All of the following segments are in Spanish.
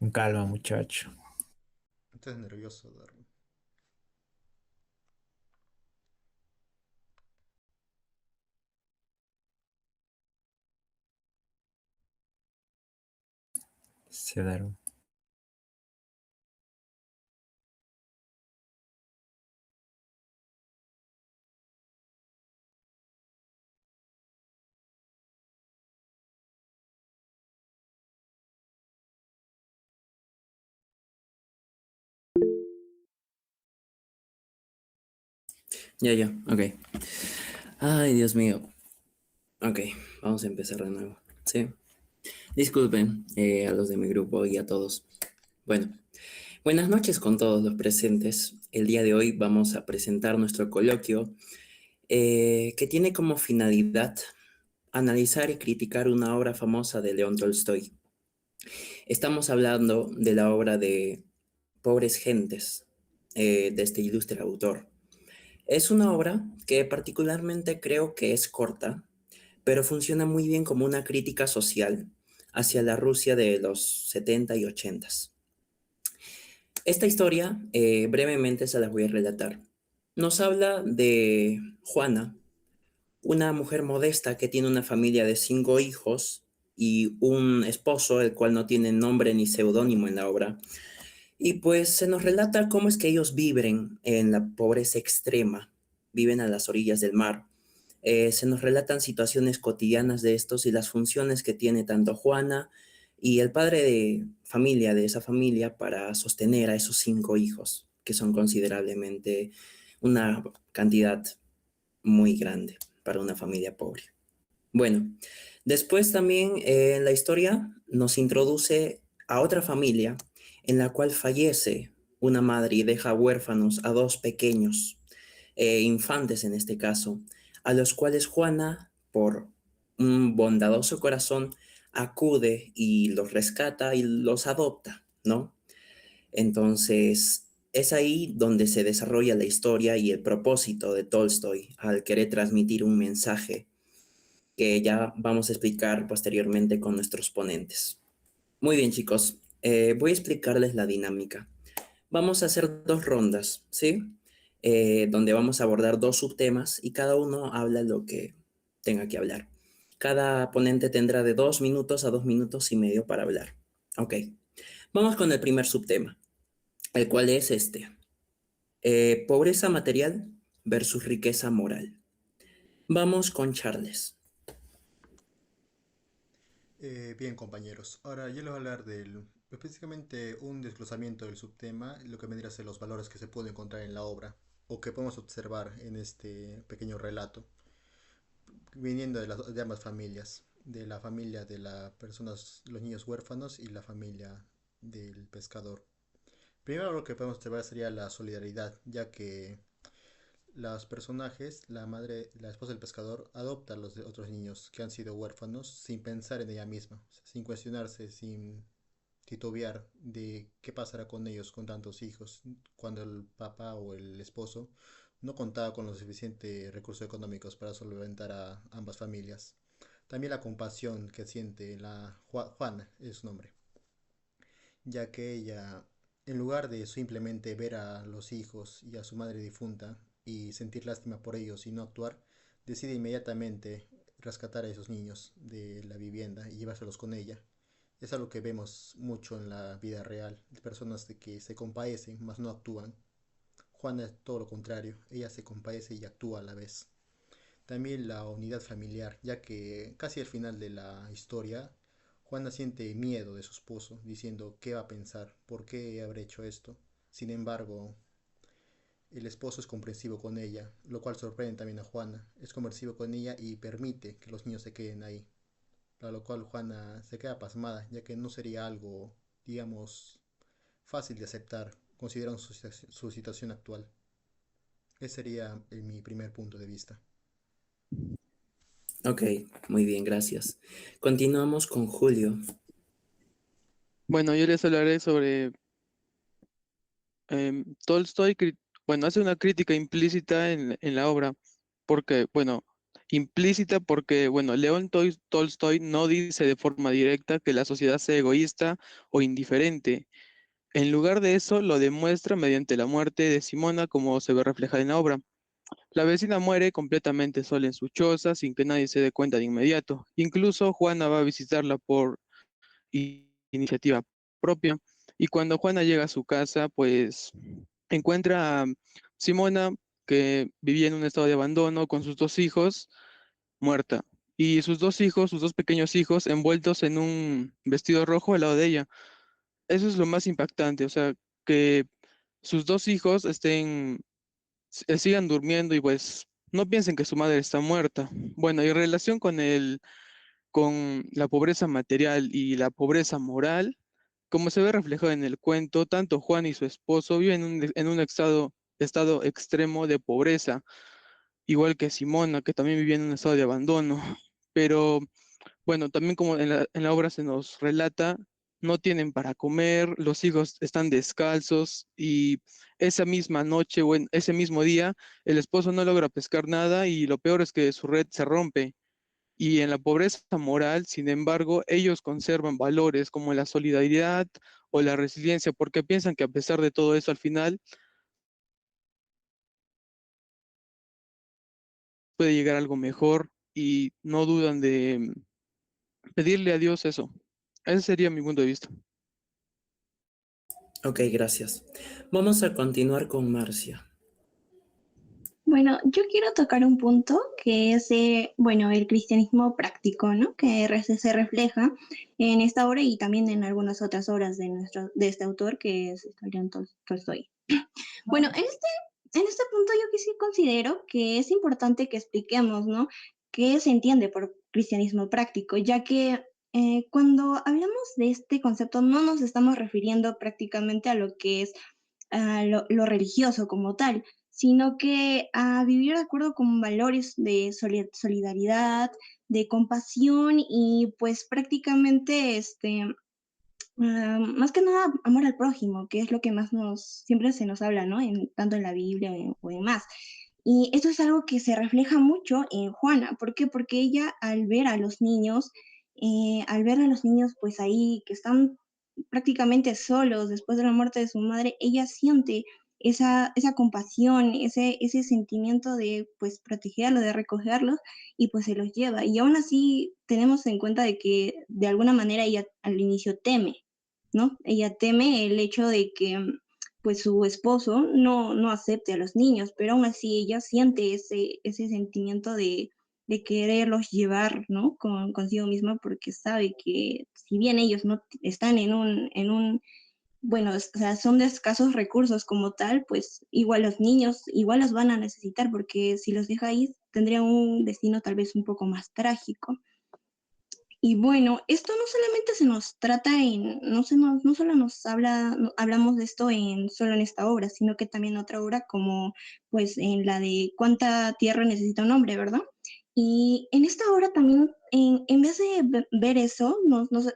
Con calma, muchacho. Estás nervioso, Darwin. Se daron. Ya, ok. Ay, Dios mío. Ok, vamos a empezar de nuevo. Sí. Disculpen a los de mi grupo y a todos. Bueno, buenas noches con todos los presentes. El día de hoy vamos a presentar nuestro coloquio que tiene como finalidad analizar y criticar una obra famosa de León Tolstoy. Estamos hablando de la obra de Pobres Gentes, de este ilustre autor. Es una obra que particularmente creo que es corta, pero funciona muy bien como una crítica social hacia la Rusia de los 70 y 80. Esta historia, brevemente se la voy a relatar. Nos habla de Juana, una mujer modesta que tiene una familia de 5 hijos y un esposo, el cual no tiene nombre ni seudónimo en la obra. Y pues se nos relata cómo es que ellos viven en la pobreza extrema, viven a las orillas del mar. Se nos relatan situaciones cotidianas de estos y las funciones que tiene tanto Juana y el padre de familia de esa familia para sostener a esos 5 hijos, que son considerablemente una cantidad muy grande para una familia pobre. Bueno, después también en la historia nos introduce a otra familia en la cual fallece una madre y deja huérfanos a dos pequeños, infantes en este caso, a los cuales Juana, por un bondadoso corazón, acude y los rescata y los adopta, ¿no? Entonces, es ahí donde se desarrolla la historia y el propósito de Tolstoy al querer transmitir un mensaje que ya vamos a explicar posteriormente con nuestros ponentes. Muy bien, chicos, voy a explicarles la dinámica. Vamos a hacer dos rondas, ¿sí? Donde vamos a abordar dos subtemas y cada uno habla lo que tenga que hablar. Cada ponente tendrá de 2 minutos a 2 minutos y medio para hablar. Ok, vamos con el primer subtema, el cual es este. Pobreza material versus riqueza moral. Vamos con Charles. Bien, compañeros. Ahora yo les voy a hablar del, específicamente un desglosamiento del subtema, lo que vendría a ser los valores que se pueden encontrar en la obra o que podemos observar en este pequeño relato, viniendo de ambas familias, de la familia de las personas, los niños huérfanos y la familia del pescador. Primero lo que podemos observar sería la solidaridad, ya que los personajes, la madre, la esposa del pescador, adopta a los de otros niños que han sido huérfanos sin pensar en ella misma, sin cuestionarse, sin titubear de qué pasará con ellos con tantos hijos, cuando el papá o el esposo no contaba con los suficientes recursos económicos para solventar a ambas familias. También la compasión que siente la Juana es su nombre, ya que ella, en lugar de simplemente ver a los hijos y a su madre difunta y sentir lástima por ellos y no actuar, decide inmediatamente rescatar a esos niños de la vivienda y llevárselos con ella. Es algo que vemos mucho en la vida real, de personas de que se compadecen, mas no actúan. Juana es todo lo contrario, ella se compadece y actúa a la vez. También la unidad familiar, ya que casi al final de la historia, Juana siente miedo de su esposo, diciendo qué va a pensar, por qué habré hecho esto. Sin embargo, el esposo es comprensivo con ella, lo cual sorprende también a Juana. Es comprensivo con ella y permite que los niños se queden ahí. Para lo cual Juana se queda pasmada, ya que no sería algo, digamos, fácil de aceptar, considerando su situación actual. Ese sería mi primer punto de vista. Ok, muy bien, gracias. Continuamos con Julio. Bueno, yo les hablaré sobre Tolstoy, bueno, hace una crítica implícita en la obra, porque, bueno, implícita porque, bueno, Tolstoy no dice de forma directa que la sociedad sea egoísta o indiferente. En lugar de eso, lo demuestra mediante la muerte de Simona, como se ve reflejada en la obra. La vecina muere completamente sola en su choza, sin que nadie se dé cuenta de inmediato. Incluso Juana va a visitarla por iniciativa propia. Y cuando Juana llega a su casa, pues encuentra a Simona, que vivía en un estado de abandono con sus dos hijos, muerta. Y sus dos hijos, sus dos pequeños hijos, envueltos en un vestido rojo al lado de ella. Eso es lo más impactante, o sea, que sus dos hijos sigan durmiendo y pues no piensen que su madre está muerta. Bueno, y en relación con la pobreza material y la pobreza moral, como se ve reflejado en el cuento, tanto Juan y su esposo viven en un estado extremo de pobreza, igual que Simona, que también vivía en un estado de abandono. Pero bueno, también como en la obra se nos relata, no tienen para comer, los hijos están descalzos y esa misma noche o en ese mismo día, el esposo no logra pescar nada y lo peor es que su red se rompe. Y en la pobreza moral, sin embargo, ellos conservan valores como la solidaridad o la resiliencia, porque piensan que a pesar de todo eso, al final puede llegar algo mejor y no dudan de pedirle a Dios eso. Ese sería mi punto de vista. Ok, gracias. Vamos a continuar con Marcia. Bueno, yo quiero tocar un punto que es, bueno, el cristianismo práctico, ¿no? Que se refleja en esta obra y también en algunas otras obras de este autor, que es León Tolstoy. Bueno, en este punto yo que sí considero que es importante que expliquemos, ¿no? ¿Qué se entiende por cristianismo práctico? Ya que cuando hablamos de este concepto no nos estamos refiriendo prácticamente a lo que es lo religioso como tal, sino que a vivir de acuerdo con valores de solidaridad, de compasión y pues prácticamente más que nada amor al prójimo, que es lo que más siempre se nos habla, ¿no? Tanto en la Biblia o en más. Y esto es algo que se refleja mucho en Juana. ¿Por qué? Porque ella al ver a los niños pues ahí que están prácticamente solos después de la muerte de su madre, ella siente esa compasión, ese sentimiento de pues protegerlos, de recogerlos y pues se los lleva. Y aún así tenemos en cuenta de que de alguna manera ella al inicio teme, ¿no? Ella teme el hecho de que pues su esposo no acepte a los niños, pero aún así ella siente ese sentimiento de quererlos llevar, ¿no? Consigo misma porque sabe que si bien ellos no están bueno, o sea, son de escasos recursos como tal, pues igual los niños, igual los van a necesitar porque si los deja ahí tendrían un destino tal vez un poco más trágico. Y bueno, esto no solamente se nos trata no solo nos hablamos de esto solo en esta obra, sino que también otra obra como pues en la de Cuánta tierra necesita un hombre, ¿verdad? Y en esta obra también, en vez de ver eso,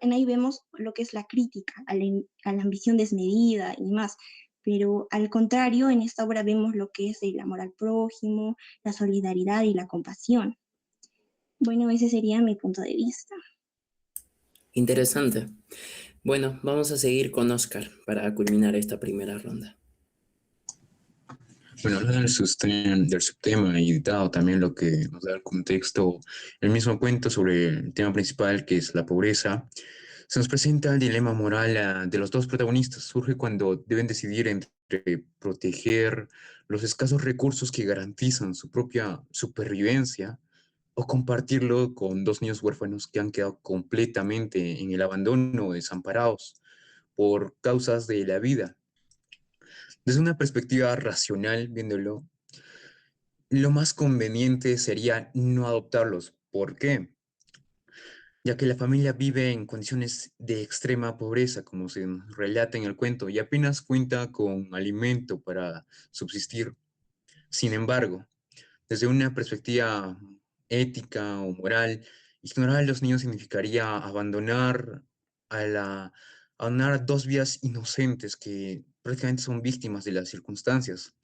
en ahí vemos lo que es la crítica a la ambición desmedida y más. Pero al contrario, en esta obra vemos lo que es el amor al prójimo, la solidaridad y la compasión. Bueno, ese sería mi punto de vista. Interesante. Bueno, vamos a seguir con Oscar para culminar esta primera ronda. Bueno, hablando del subtema y dado también lo que nos da el contexto, el mismo cuento sobre el tema principal que es la pobreza, se nos presenta el dilema moral de los dos protagonistas. Surge cuando deben decidir entre proteger los escasos recursos que garantizan su propia supervivencia o compartirlo con dos niños huérfanos que han quedado completamente en el abandono, desamparados por causas de la vida. Desde una perspectiva racional, viéndolo, lo más conveniente sería no adoptarlos. ¿Por qué? Ya que la familia vive en condiciones de extrema pobreza, como se nos relata en el cuento, y apenas cuenta con alimento para subsistir. Sin embargo, desde una perspectiva ética o moral, ignorar a los niños significaría abandonar dos vidas inocentes que prácticamente son víctimas de las circunstancias,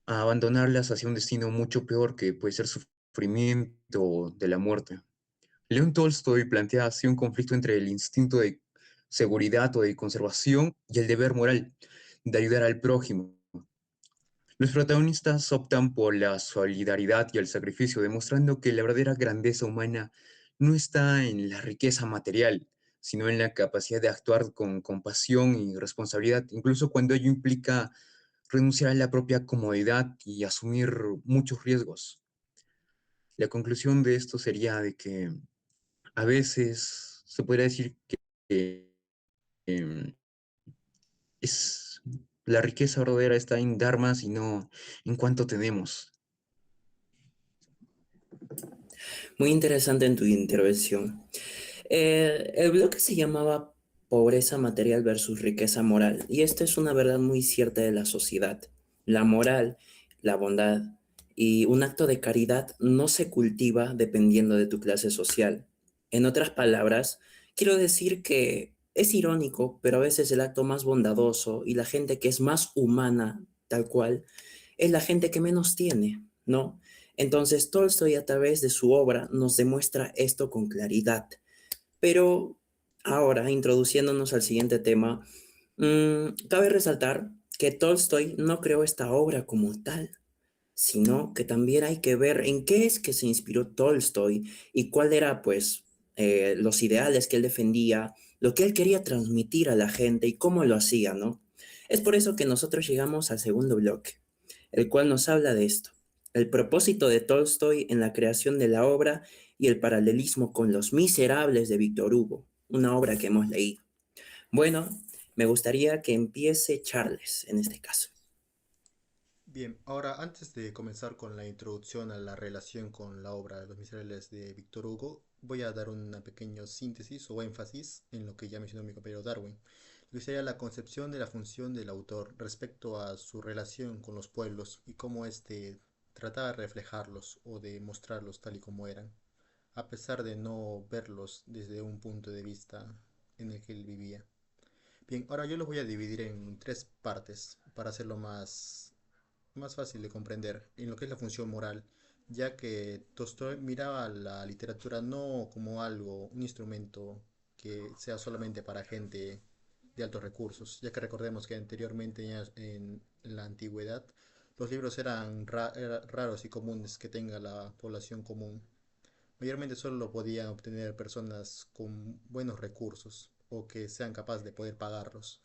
a abandonarlas hacia un destino mucho peor que puede ser sufrir sufrimiento, de la muerte. León Tolstoy plantea así un conflicto entre el instinto de seguridad o de conservación y el deber moral de ayudar al prójimo. Los protagonistas optan por la solidaridad y el sacrificio, demostrando que la verdadera grandeza humana no está en la riqueza material, sino en la capacidad de actuar con compasión y responsabilidad, incluso cuando ello implica renunciar a la propia comodidad y asumir muchos riesgos. La conclusión de esto sería de que a veces se podría decir que em, es, la riqueza verdadera está en dar más y no en cuánto tenemos. Muy interesante en tu intervención. El bloque se llamaba Pobreza material versus riqueza moral, y esto es una verdad muy cierta de la sociedad. La moral, la bondad y un acto de caridad no se cultiva dependiendo de tu clase social. En otras palabras, quiero decir que es irónico, pero a veces el acto más bondadoso y la gente que es más humana, tal cual, es la gente que menos tiene, ¿no? Entonces, Tolstoy a través de su obra nos demuestra esto con claridad. Pero ahora, introduciéndonos al siguiente tema, cabe resaltar que Tolstoy no creó esta obra como tal, sino que también hay que ver en qué es que se inspiró Tolstoy y cuál era, pues, los ideales que él defendía, lo que él quería transmitir a la gente y cómo lo hacía, ¿no? Es por eso que nosotros llegamos al segundo bloque, el cual nos habla de esto, el propósito de Tolstoy en la creación de la obra y el paralelismo con Los Miserables de Víctor Hugo, una obra que hemos leído. Bueno, me gustaría que empiece Charles en este caso. Bien, ahora antes de comenzar con la introducción a la relación con la obra de Los Miserables de Víctor Hugo, voy a dar una pequeña síntesis o énfasis en lo que ya mencionó mi compañero Darwin, lo que sería la concepción de la función del autor respecto a su relación con los pueblos y cómo éste trataba de reflejarlos o de mostrarlos tal y como eran, a pesar de no verlos desde un punto de vista en el que él vivía. Bien, ahora yo los voy a dividir en tres partes para hacerlo más fácil de comprender en lo que es la función moral, ya que Tolstoy miraba la literatura no como algo, un instrumento que sea solamente para gente de altos recursos, ya que recordemos que anteriormente en la antigüedad los libros eran raros y comunes que tenga la población común. Mayormente solo lo podían obtener personas con buenos recursos o que sean capaces de poder pagarlos.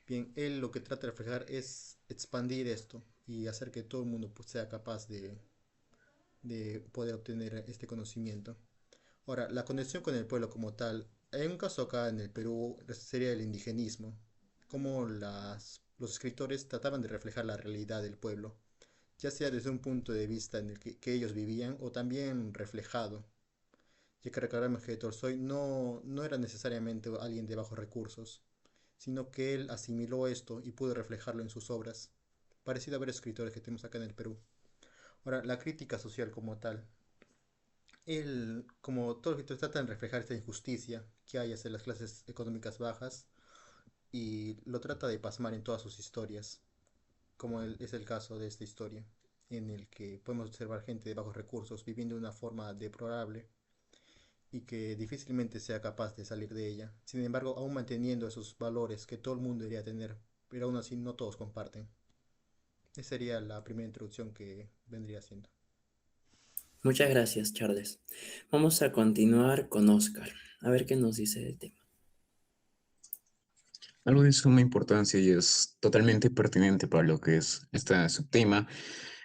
Bien, él lo que trata de reflejar es expandir esto y hacer que todo el mundo pues, sea capaz de poder obtener este conocimiento. Ahora, la conexión con el pueblo como tal, en un caso acá en el Perú sería el indigenismo, como los escritores trataban de reflejar la realidad del pueblo, ya sea desde un punto de vista en el que ellos vivían o también reflejado, ya que recordemos que Tolstoy no era necesariamente alguien de bajos recursos, sino que él asimiló esto y pudo reflejarlo en sus obras, parecido a varios escritores que tenemos acá en el Perú. Ahora, la crítica social como tal. Él, como todos los escritores, tratan de reflejar esta injusticia que hay hacia las clases económicas bajas y lo trata de plasmar en todas sus historias, como es el caso de esta historia, en el que podemos observar gente de bajos recursos viviendo de una forma deplorable y que difícilmente sea capaz de salir de ella. Sin embargo, aún manteniendo esos valores que todo el mundo debería tener, pero aún así no todos comparten. Esa sería la primera introducción que vendría siendo. Muchas gracias, Charles. Vamos a continuar con Oscar, a ver qué nos dice del tema. Algo de suma importancia y es totalmente pertinente para lo que es este subtema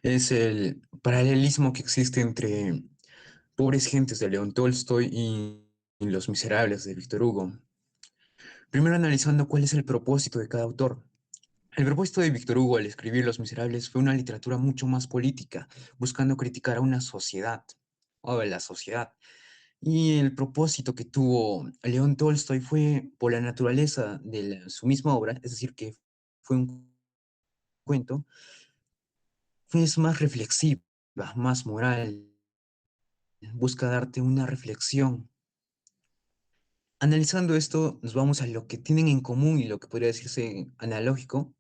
es el paralelismo que existe entre Pobres gentes de León Tolstoy y Los Miserables de Víctor Hugo. Primero analizando cuál es el propósito de cada autor. El propósito de Víctor Hugo al escribir Los Miserables fue una literatura mucho más política, buscando criticar a una sociedad, o a la sociedad. Y el propósito que tuvo León Tolstoy fue por la naturaleza de su misma obra, es decir, que fue un cuento, es más reflexiva, más moral, busca darte una reflexión. Analizando esto, nos vamos a lo que tienen en común y lo que podría decirse analógico,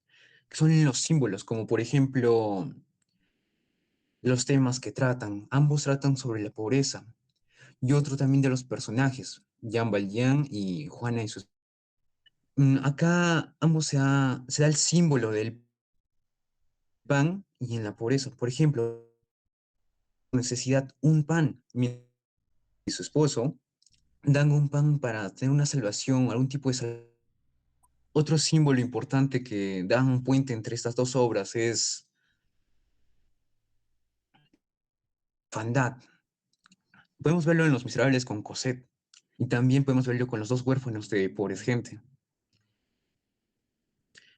que son los símbolos, como por ejemplo los temas que tratan. Ambos tratan sobre la pobreza. Y otro también de los personajes, Jean Valjean y Juana y sus... Acá ambos se da el símbolo del pan y en la pobreza. Por ejemplo, necesidad un pan, y su esposo dan un pan para tener una salvación, algún tipo de salvación. Otro símbolo importante que da un puente entre estas dos obras es orfandad. Podemos verlo en Los Miserables con Cosette y también podemos verlo con los dos huérfanos de Pobre Gente.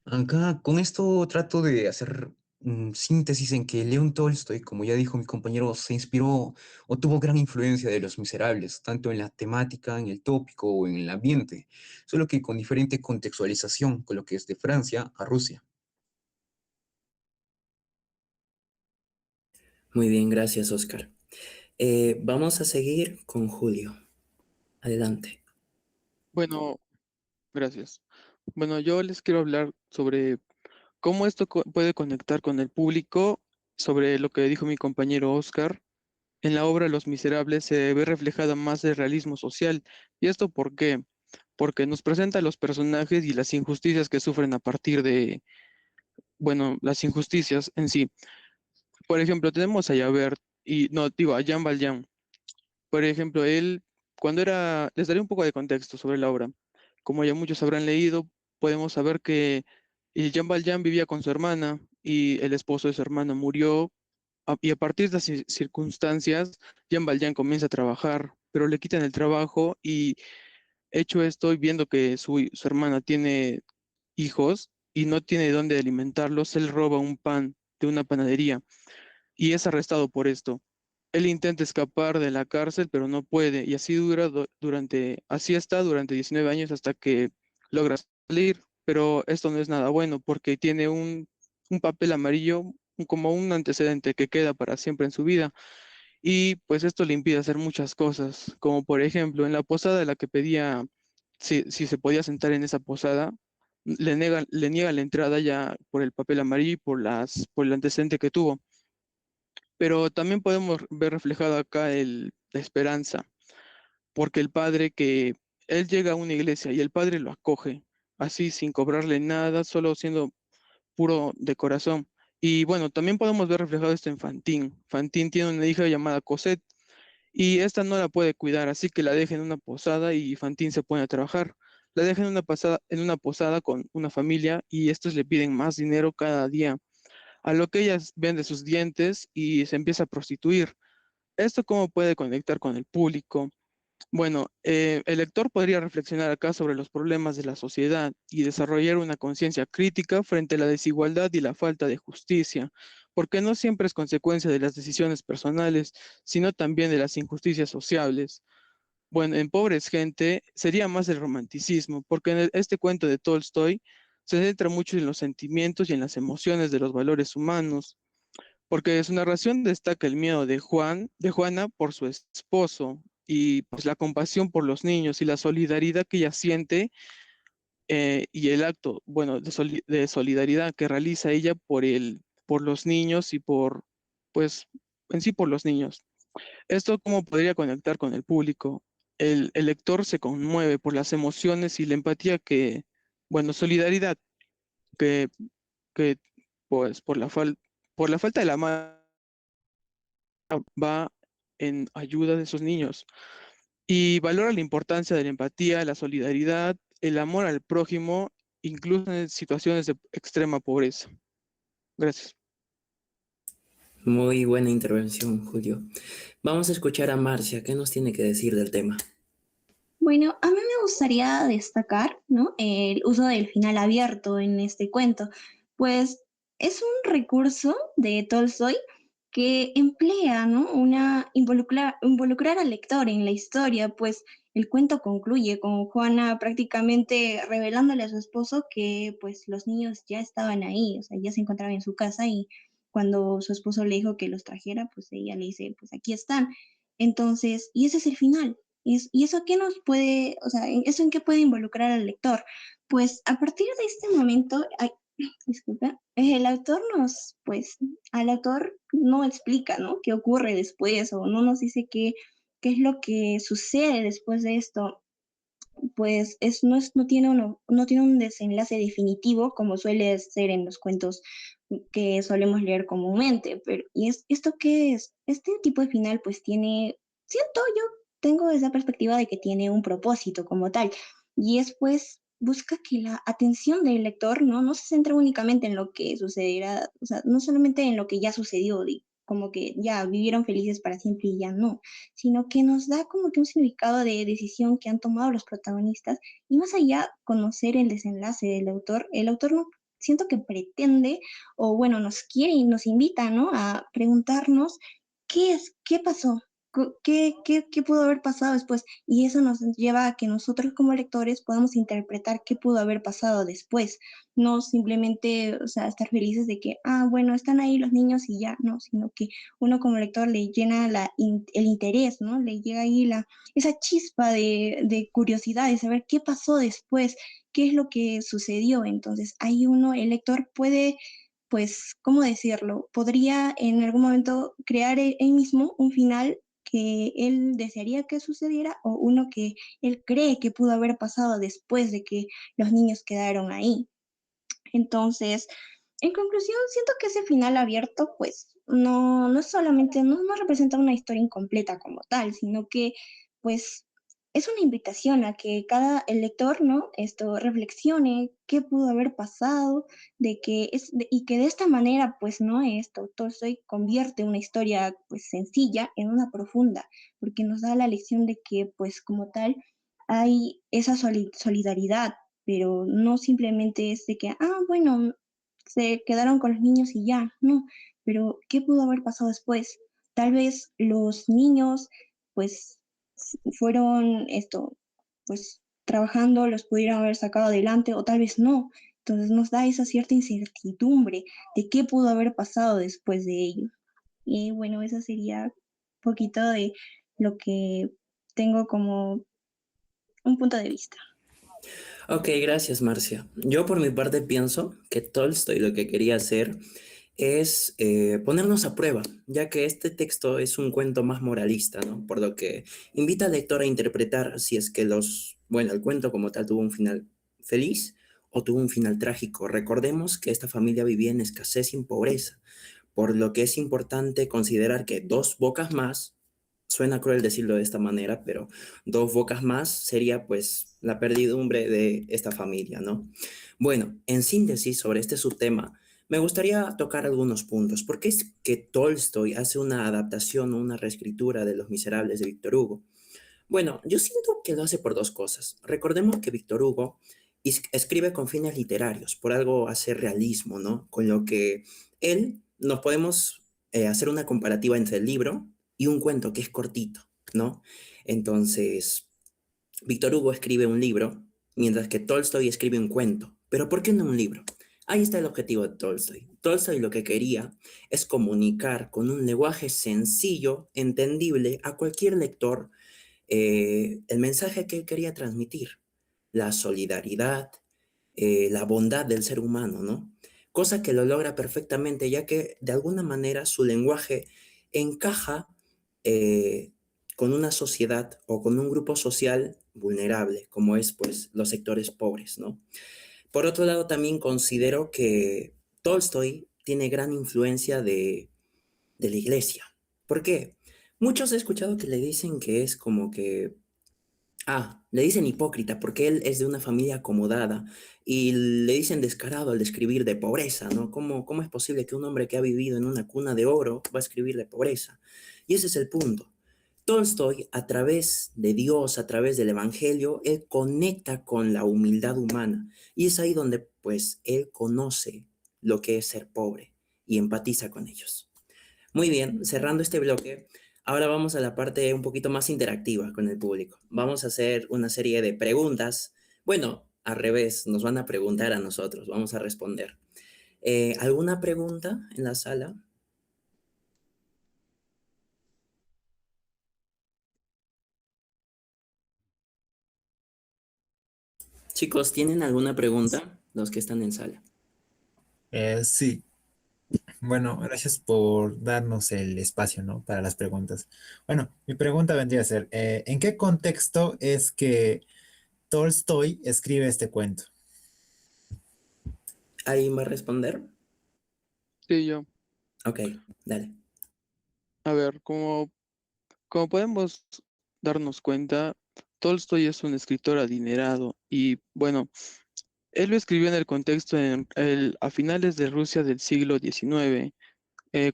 Acá con esto trato de hacer síntesis en que León Tolstoy, como ya dijo mi compañero, se inspiró o tuvo gran influencia de Los Miserables, tanto en la temática, en el tópico o en el ambiente, solo que con diferente contextualización, con lo que es de Francia a Rusia. Muy bien, gracias, Oscar. Vamos a seguir con Julio. Adelante. Bueno, gracias. Bueno, yo les quiero hablar sobre cómo esto puede conectar con el público, sobre lo que dijo mi compañero Oscar. En la obra Los Miserables se ve reflejada más el realismo social. ¿Y esto por qué? Porque nos presenta a los personajes y las injusticias que sufren a partir de, bueno, las injusticias en sí. Por ejemplo, tenemos a Javert y, no, digo, a Jean Valjean. Por ejemplo, él, cuando era, les daré un poco de contexto sobre la obra. Como ya muchos habrán leído, podemos saber que Jean Valjean vivía con su hermana y el esposo de su hermana murió. Y a partir de las circunstancias, Jean Valjean comienza a trabajar, pero le quitan el trabajo y hecho esto y viendo que su hermana tiene hijos y no tiene dónde alimentarlos, él roba un pan de una panadería y es arrestado por esto. Él intenta escapar de la cárcel, pero no puede, y así así está durante 19 años hasta que logra salir. Pero esto no es nada bueno porque tiene un papel amarillo como un antecedente que queda para siempre en su vida. Y pues esto le impide hacer muchas cosas, como por ejemplo en la posada de la que pedía si se podía sentar en esa posada, le niega la entrada ya por el papel amarillo y por el antecedente que tuvo. Pero también podemos ver reflejado acá la esperanza, porque el padre que él llega a una iglesia y el padre lo acoge, así sin cobrarle nada, solo siendo puro de corazón. Y bueno, también podemos ver reflejado esto en Fantine. Fantine tiene una hija llamada Cosette y esta no la puede cuidar, así que la deja en una posada y Fantine se pone a trabajar. La deja en una posada con una familia y estos le piden más dinero cada día, a lo que ella vende sus dientes y se empieza a prostituir. ¿Esto cómo puede conectar con el público? Bueno, el lector podría reflexionar acá sobre los problemas de la sociedad y desarrollar una conciencia crítica frente a la desigualdad y la falta de justicia, porque no siempre es consecuencia de las decisiones personales, sino también de las injusticias sociales. Bueno, en Pobres Gente sería más el romanticismo, porque en este cuento de Tolstoy se centra mucho en los sentimientos y en las emociones de los valores humanos, porque su narración destaca el miedo de Juana por su esposo y pues la compasión por los niños y la solidaridad que ella siente y el acto, bueno, de solidaridad que realiza ella por los niños y pues, en sí por los niños. ¿Esto cómo podría conectar con el público? El lector se conmueve por las emociones y la empatía bueno, solidaridad que, que pues, por la falta de la madre va en ayuda de esos niños y valora la importancia de la empatía, la solidaridad, el amor al prójimo, incluso en situaciones de extrema pobreza. Gracias. Muy buena intervención, Julio. Vamos a escuchar a Marcia. ¿Qué nos tiene que decir del tema? Bueno, a mí me gustaría destacar, ¿no? El uso del final abierto en este cuento, pues es un recurso de Tolstoy que emplea, ¿no? Involucrar al lector en la historia, pues el cuento concluye con Juana prácticamente revelándole a su esposo que pues los niños ya estaban ahí, o sea, ya se encontraban en su casa y cuando su esposo le dijo que los trajera, pues ella le dice, pues aquí están. Entonces, y ese es el final. ¿Y eso qué nos puede, o sea, eso en qué puede involucrar al lector? Pues a partir de este momento disculpe, el autor pues, al autor no explica, ¿no? ¿Qué ocurre después? O no nos dice qué es lo que sucede después de esto. Pues no tiene no tiene un desenlace definitivo como suele ser en los cuentos que solemos leer comúnmente. Pero, ¿esto qué es? Este tipo de final pues yo tengo esa perspectiva de que tiene un propósito como tal, y es pues busca que la atención del lector no se centre únicamente en lo que sucederá, o sea, no solamente en lo que ya sucedió, como que ya vivieron felices para siempre y ya no, sino que nos da como que un significado de decisión que han tomado los protagonistas, y más allá conocer el desenlace del autor, el autor no siento que pretende, o bueno, nos quiere y nos invita, ¿no? A preguntarnos qué pasó, qué pudo haber pasado después, y eso nos lleva a que nosotros como lectores podamos interpretar qué pudo haber pasado después, no simplemente, o sea, estar felices de que, bueno, están ahí los niños y ya, no, sino que uno como lector le llena el interés, ¿no? Le llega ahí esa chispa de curiosidad, de saber qué pasó después, qué es lo que sucedió. Entonces, ahí el lector puede, pues, ¿cómo decirlo? Podría en algún momento crear él mismo un final que él desearía que sucediera, o uno que él cree que pudo haber pasado después de que los niños quedaron ahí. Entonces, en conclusión, siento que ese final abierto, pues, no es solamente, no representa una historia incompleta como tal, sino que, pues, es una invitación a que el lector, ¿no? Esto reflexione qué pudo haber pasado, y que de esta manera, pues, ¿no? Tolstoy convierte una historia, pues, sencilla en una profunda, porque nos da la lección de que, pues, como tal, hay esa solidaridad, pero no simplemente es de que, bueno, se quedaron con los niños y ya, no, pero ¿qué pudo haber pasado después? Tal vez los niños, pues, fueron pues, trabajando, los pudieron haber sacado adelante, o tal vez no. Entonces nos da esa cierta incertidumbre de qué pudo haber pasado después de ello. Y bueno, eso sería un poquito de lo que tengo como un punto de vista. Ok, gracias, Marcia. Yo por mi parte pienso que Tolstoy lo que quería hacer es ponernos a prueba, ya que este texto es un cuento más moralista, ¿no? Por lo que invita al lector a interpretar si es que bueno, el cuento como tal tuvo un final feliz o tuvo un final trágico. Recordemos que esta familia vivía en escasez y en pobreza, por lo que es importante considerar que dos bocas más, suena cruel decirlo de esta manera, pero dos bocas más sería pues la perdidumbre de esta familia, ¿no? Bueno, en síntesis sobre este subtema, me gustaría tocar algunos puntos. ¿Por qué es que Tolstoy hace una adaptación o una reescritura de Los Miserables de Víctor Hugo? Bueno, yo siento que lo hace por dos cosas. Recordemos que Víctor Hugo escribe con fines literarios, por algo hace realismo, ¿no? Con lo que nos podemos hacer una comparativa entre el libro y un cuento que es cortito, ¿no? Entonces, Víctor Hugo escribe un libro, mientras que Tolstoy escribe un cuento. ¿Pero por qué no un libro? Ahí está el objetivo de Tolstoy. Tolstoy lo que quería es comunicar con un lenguaje sencillo, entendible a cualquier lector, el mensaje que él quería transmitir, la solidaridad, la bondad del ser humano, ¿no? Cosa que lo logra perfectamente, ya que de alguna manera su lenguaje encaja eh, con una sociedad o con un grupo social vulnerable, como es pues los sectores pobres, ¿no? Por otro lado, también considero que Tolstoy tiene gran influencia de la iglesia. ¿Por qué? Muchos he escuchado que le dicen que es como que le dicen hipócrita porque él es de una familia acomodada y le dicen descarado al describir de pobreza, ¿no? ¿Cómo es posible que un hombre que ha vivido en una cuna de oro va a escribir de pobreza? Y ese es el punto. Tolstoy, a través de Dios, a través del Evangelio, él conecta con la humildad humana y es ahí donde, pues, él conoce lo que es ser pobre y empatiza con ellos. Muy bien, cerrando este bloque, ahora vamos a la parte un poquito más interactiva con el público. Vamos a hacer una serie de preguntas. Bueno, al revés, nos van a preguntar a nosotros, vamos a responder. ¿Alguna pregunta en la sala? Chicos, ¿tienen alguna pregunta? Los que están en sala. Sí, bueno, gracias por darnos el espacio, ¿no? Para las preguntas. Bueno, mi pregunta vendría a ser, ¿en qué contexto es que Tolstoy escribe este cuento? ¿Alguien va a responder? Sí, yo. Ok, dale. A ver, como podemos darnos cuenta, Tolstoy es un escritor adinerado y, bueno, él lo escribió en el contexto a finales de Rusia del siglo XIX,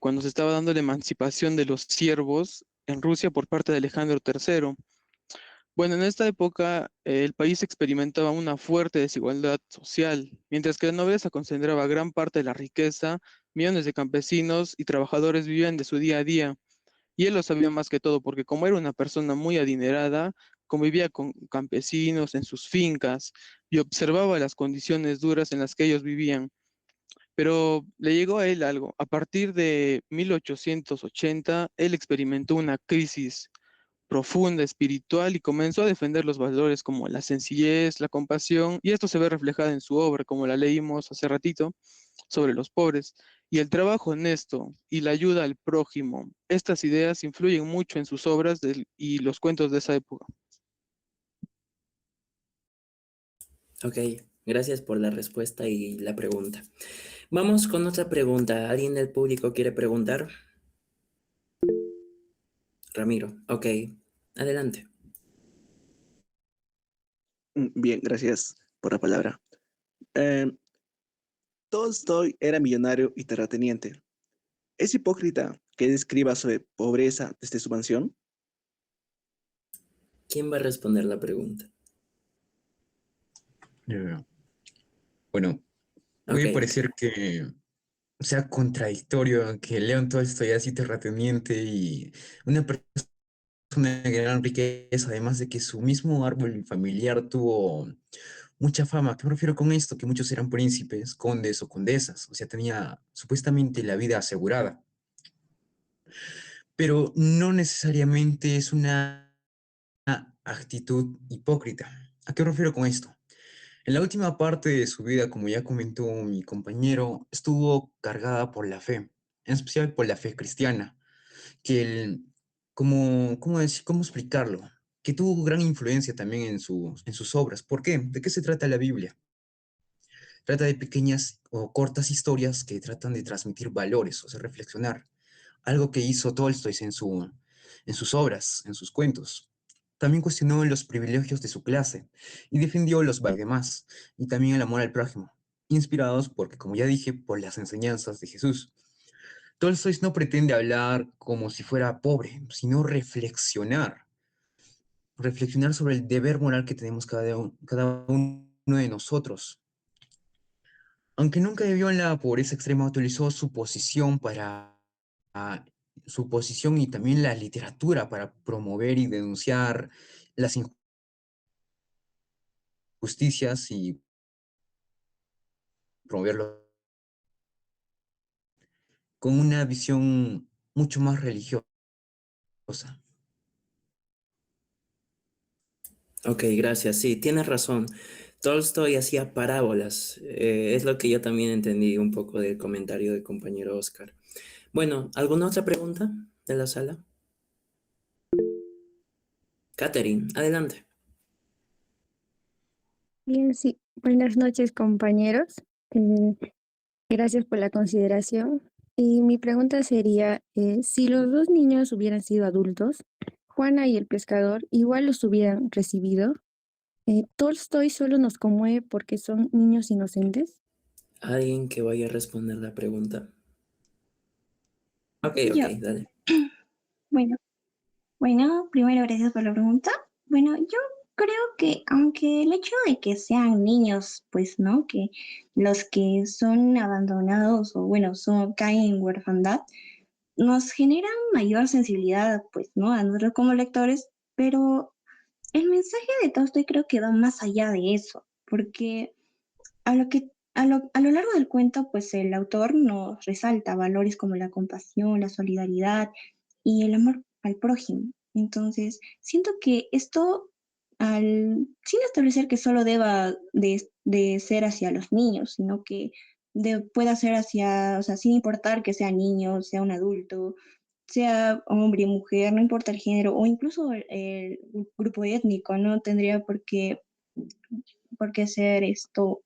cuando se estaba dando la emancipación de los siervos en Rusia por parte de Alejandro III. Bueno, en esta época el país experimentaba una fuerte desigualdad social, mientras que la nobleza concentraba gran parte de la riqueza, millones de campesinos y trabajadores vivían de su día a día. Y él lo sabía más que todo, porque como era una persona muy adinerada, convivía con campesinos en sus fincas y observaba las condiciones duras en las que ellos vivían. Pero le llegó a él algo. A partir de 1880, él experimentó una crisis profunda, espiritual, y comenzó a defender los valores como la sencillez, la compasión, y esto se ve reflejado en su obra, como la leímos hace ratito, sobre los pobres, y el trabajo honesto y la ayuda al prójimo. Estas ideas influyen mucho en sus obras y los cuentos de esa época. Ok, gracias por la respuesta y la pregunta. Vamos con otra pregunta. ¿Alguien del público quiere preguntar? Ramiro, ok, adelante. Bien, gracias por la palabra. Eh, Tolstoy era millonario y terrateniente. ¿Es hipócrita que describa sobre pobreza desde su mansión? ¿Quién va a responder la pregunta? Ya. Bueno, Ok, puede parecer que sea contradictorio que León Tolstoy así terrateniente y una persona de gran riqueza, además de que su mismo árbol familiar tuvo mucha fama. ¿Qué me refiero con esto? Que muchos eran príncipes, condes o condesas, o sea, tenía supuestamente la vida asegurada, pero no necesariamente es una actitud hipócrita. ¿A qué me refiero con esto? En la última parte de su vida, como ya comentó mi compañero, estuvo cargada por la fe, en especial por la fe cristiana, que ¿cómo explicarlo? Que tuvo gran influencia también en sus obras. ¿Por qué? ¿De qué se trata la Biblia? Trata de pequeñas o cortas historias que tratan de transmitir valores, o sea, reflexionar. Algo que hizo Tolstoy en sus obras, en sus cuentos. También cuestionó los privilegios de su clase y defendió los demás y también el amor al prójimo, inspirados porque, como ya dije, por las enseñanzas de Jesús. Tolstoy no pretende hablar como si fuera pobre, sino reflexionar sobre el deber moral que tenemos cada uno de nosotros. Aunque nunca vivió en la pobreza extrema, utilizó ah, su posición y también la literatura para promover y denunciar las injusticias y promoverlo con una visión mucho más religiosa. ok, gracias. Sí, tienes razón. Tolstoy hacía parábolas. Es lo que yo también entendí un poco del comentario del compañero Oscar. Bueno, ¿alguna otra pregunta de la sala? Catherine, adelante. Bien, sí. Buenas noches, compañeros. Eh, Gracias por la consideración. Y mi pregunta sería, si los dos niños hubieran sido adultos, Juana y el pescador igual los hubieran recibido. Tolstoy solo nos conmueve porque son niños inocentes. ¿Alguien que vaya a responder la pregunta? Ok, ok, Yo, dale. bueno, bueno, primero gracias por la pregunta. Bueno, yo creo que aunque el hecho de que sean niños, pues, ¿no? Que los que son abandonados o bueno, caen en huerfandad, nos generan mayor sensibilidad, pues, ¿no? A nosotros como lectores, pero el mensaje de Tolstoy creo que va más allá de eso, porque a lo largo del cuento, pues el autor nos resalta valores como la compasión, la solidaridad y el amor al prójimo. Entonces, siento que esto, sin establecer que solo deba de ser hacia los niños, sino que pueda ser hacia, o sea, sin importar que sea niño, sea un adulto, sea hombre, mujer, no importa el género, o incluso el grupo étnico, no tendría por qué ser esto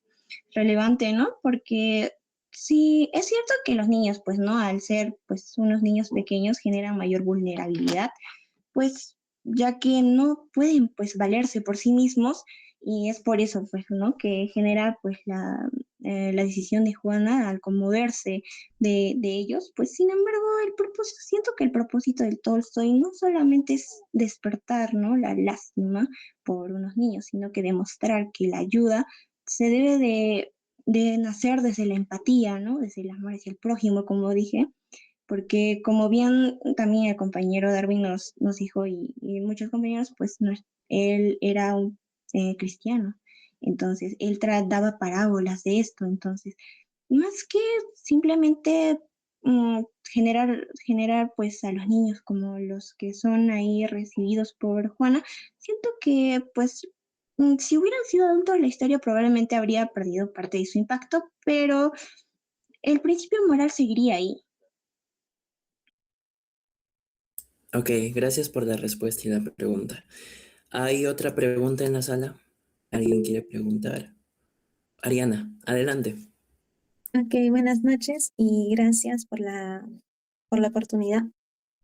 relevante, ¿no? Porque sí, es cierto que los niños, pues, ¿no? Al ser, pues, unos niños pequeños generan mayor vulnerabilidad, pues ya que no pueden pues valerse por sí mismos y es por eso pues, ¿no? Que genera pues la decisión de Juana al conmoverse de ellos, pues sin embargo el propósito, siento que el propósito del Tolstoy no solamente es despertar, ¿no? La lástima por unos niños, sino que demostrar que la ayuda se debe de nacer desde la empatía, ¿no? Desde el amor hacia el prójimo, como dije, porque como bien también el compañero Darwin nos dijo y muchos compañeros, pues no, él era un cristiano, entonces él daba parábolas de esto, entonces más que simplemente generar pues a los niños como los que son ahí recibidos por Juana, siento que pues si hubieran sido adultos la historia probablemente habría perdido parte de su impacto, pero el principio moral seguiría ahí. Ok, gracias por la respuesta y la pregunta. ¿Hay otra pregunta en la sala? ¿Alguien quiere preguntar? Ariana, adelante. Ok, buenas noches y gracias por la oportunidad.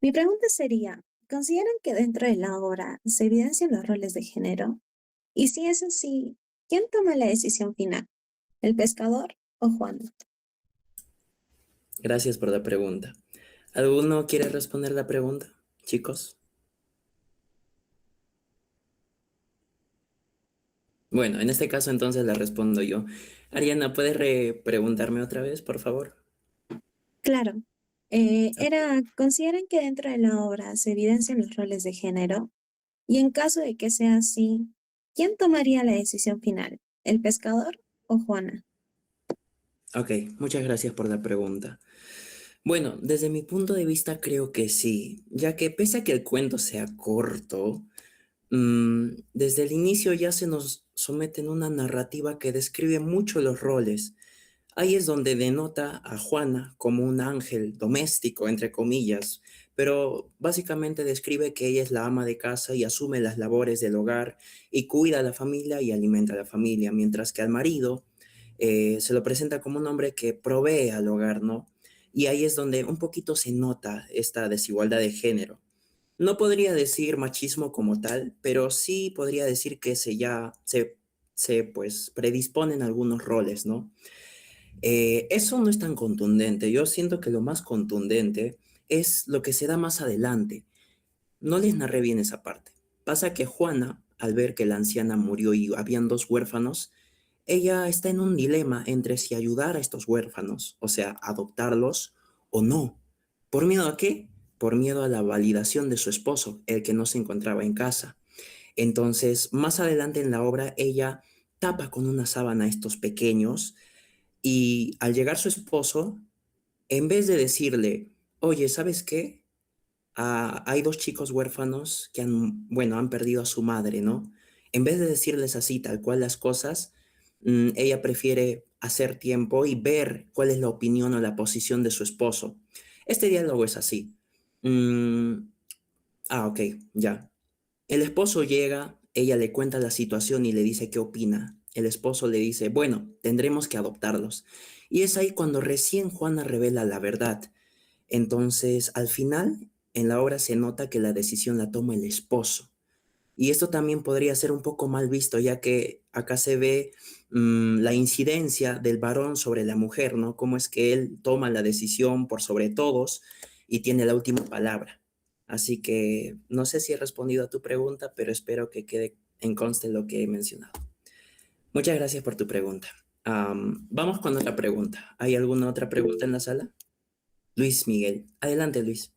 Mi pregunta sería, ¿consideran que dentro de la obra se evidencian los roles de género? Y si es así, ¿quién toma la decisión final? ¿El pescador o Juan? Gracias por la pregunta. ¿Alguno quiere responder la pregunta, chicos? Bueno, en este caso entonces la respondo yo. Ariana, ¿puedes preguntarme otra vez, por favor? Claro. ¿Consideran que dentro de la obra se evidencian los roles de género? Y en caso de que sea así, ¿quién tomaría la decisión final? ¿El pescador o Juana? Ok, muchas gracias por la pregunta. Bueno, desde mi punto de vista creo que sí, ya que pese a que el cuento sea corto, desde el inicio ya se nos somete en una narrativa que describe mucho los roles. Ahí es donde denota a Juana como un ángel doméstico, entre comillas, pero básicamente describe que ella es la ama de casa y asume las labores del hogar y cuida a la familia y alimenta a la familia, mientras que al marido se lo presenta como un hombre que provee al hogar, ¿no? Y ahí es donde un poquito se nota esta desigualdad de género. No podría decir machismo como tal, pero sí podría decir que se pues predisponen algunos roles, ¿no? Eso no es tan contundente. Yo siento que lo más contundente es lo que se da más adelante. No les narré bien esa parte. Pasa que Juana, al ver que la anciana murió y habían dos huérfanos, ella está en un dilema entre si ayudar a estos huérfanos, o sea, adoptarlos o no. ¿Por miedo a qué? Por miedo a la validación de su esposo, el que no se encontraba en casa. Entonces, más adelante en la obra, ella tapa con una sábana a estos pequeños y al llegar su esposo, en vez de decirle, oye, ¿sabes qué? Hay dos chicos huérfanos que han perdido a su madre, ¿no? En vez de decirles así, tal cual las cosas, ella prefiere hacer tiempo y ver cuál es la opinión o la posición de su esposo. Este diálogo es así. Mm, ok, ya. El esposo llega, ella le cuenta la situación y le dice qué opina. El esposo le dice, bueno, tendremos que adoptarlos. Y es ahí cuando recién Juana revela la verdad. Entonces, al final, en la obra se nota que la decisión la toma el esposo. Y esto también podría ser un poco mal visto, ya que acá se ve la incidencia del varón sobre la mujer, ¿no? Cómo es que él toma la decisión por sobre todos y tiene la última palabra. Así que no sé si he respondido a tu pregunta, pero espero que quede en conste lo que he mencionado. Muchas gracias por tu pregunta. Vamos con otra pregunta. ¿Hay alguna otra pregunta en la sala? Luis Miguel. Adelante, Luis.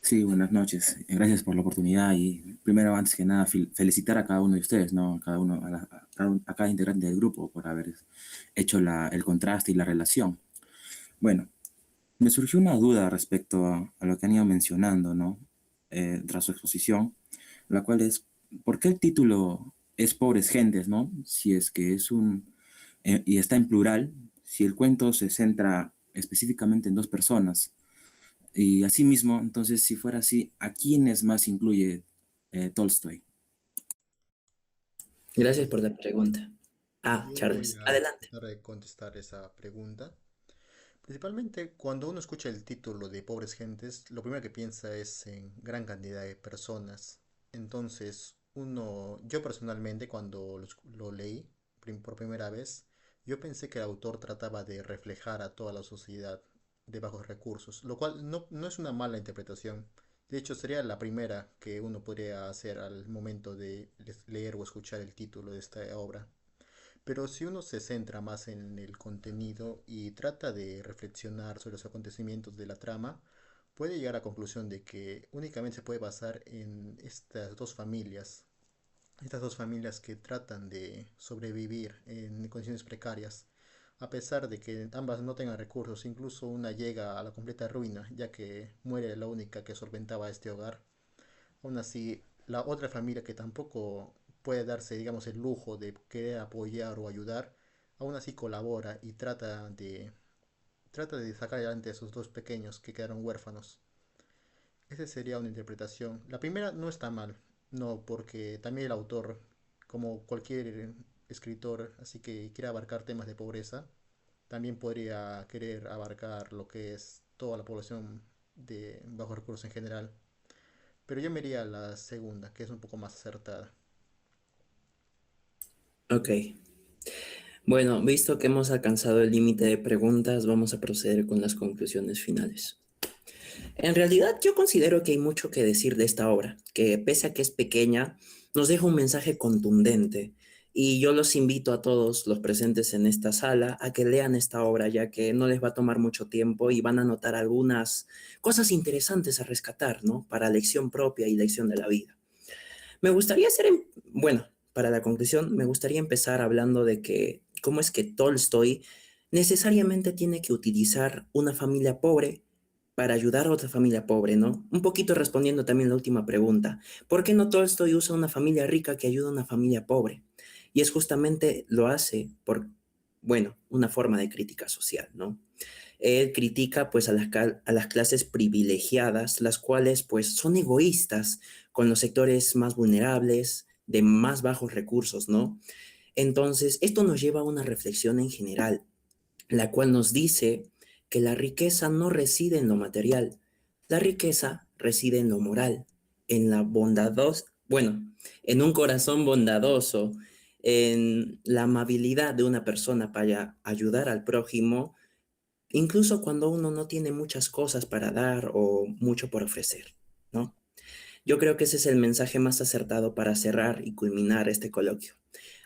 Sí, buenas noches. Gracias por la oportunidad y primero, antes que nada, felicitar a cada uno de ustedes, ¿no? A cada uno, a cada integrante del grupo por haber hecho el contraste y la relación. Bueno, me surgió una duda respecto a lo que han ido mencionando, ¿no? Tras su exposición, la cual es, ¿por qué el título es Pobres Gentes, ¿no? Si es que es y está en plural, si el cuento se centra específicamente en dos personas. Y asimismo, entonces, si fuera así, ¿a quiénes más incluye Tolstoy? Gracias por Listo. la pregunta. Ah, Yo voy Charles, a adelante. tratar de contestar esa pregunta. Principalmente cuando uno escucha el título de Pobres Gentes, lo primero que piensa es en gran cantidad de personas. Entonces, yo personalmente cuando lo leí por primera vez, yo pensé que el autor trataba de reflejar a toda la sociedad de bajos recursos, lo cual no es una mala interpretación. De hecho, sería la primera que uno podría hacer al momento de leer o escuchar el título de esta obra. Pero si uno se centra más en el contenido y trata de reflexionar sobre los acontecimientos de la trama, puede llegar a la conclusión de que únicamente se puede basar en estas dos familias que tratan de sobrevivir en condiciones precarias, a pesar de que ambas no tengan recursos, incluso una llega a la completa ruina, ya que muere la única que solventaba este hogar. Aún así, la otra familia que tampoco puede darse, digamos, el lujo de querer apoyar o ayudar, aún así colabora y trata de sacar adelante a esos dos pequeños que quedaron huérfanos. Esa sería una interpretación. La primera no está mal, no, porque también el autor, como cualquier escritor, así que quiere abarcar temas de pobreza, también podría querer abarcar lo que es toda la población de bajos recursos en general. Pero yo me iría a la segunda, que es un poco más acertada. Ok. Bueno, visto que hemos alcanzado el límite de preguntas, vamos a proceder con las conclusiones finales. En realidad, yo considero que hay mucho que decir de esta obra, que pese a que es pequeña, nos deja un mensaje contundente. Y yo los invito a todos los presentes en esta sala a que lean esta obra, ya que no les va a tomar mucho tiempo y van a notar algunas cosas interesantes a rescatar, ¿no? Para lección propia y lección de la vida. Me gustaría bueno, para la conclusión, me gustaría empezar hablando de que cómo es que Tolstoy necesariamente tiene que utilizar una familia pobre para ayudar a otra familia pobre, ¿no? Un poquito respondiendo también la última pregunta. ¿Por qué no Tolstoy usa una familia rica que ayuda a una familia pobre? Y es justamente lo hace por, bueno, una forma de crítica social, ¿no? Él critica pues a las clases privilegiadas, las cuales pues son egoístas con los sectores más vulnerables, de más bajos recursos, ¿no? Entonces, esto nos lleva a una reflexión en general, la cual nos dice que la riqueza no reside en lo material, la riqueza reside en lo moral, en la bondadosa, bueno, en un corazón bondadoso, en la amabilidad de una persona para ayudar al prójimo, incluso cuando uno no tiene muchas cosas para dar o mucho por ofrecer, ¿no? Yo creo que ese es el mensaje más acertado para cerrar y culminar este coloquio.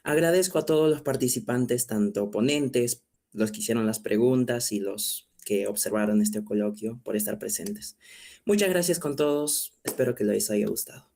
Agradezco a todos los participantes, tanto ponentes, los que hicieron las preguntas y los que observaron este coloquio por estar presentes. Muchas gracias con todos, espero que les haya gustado.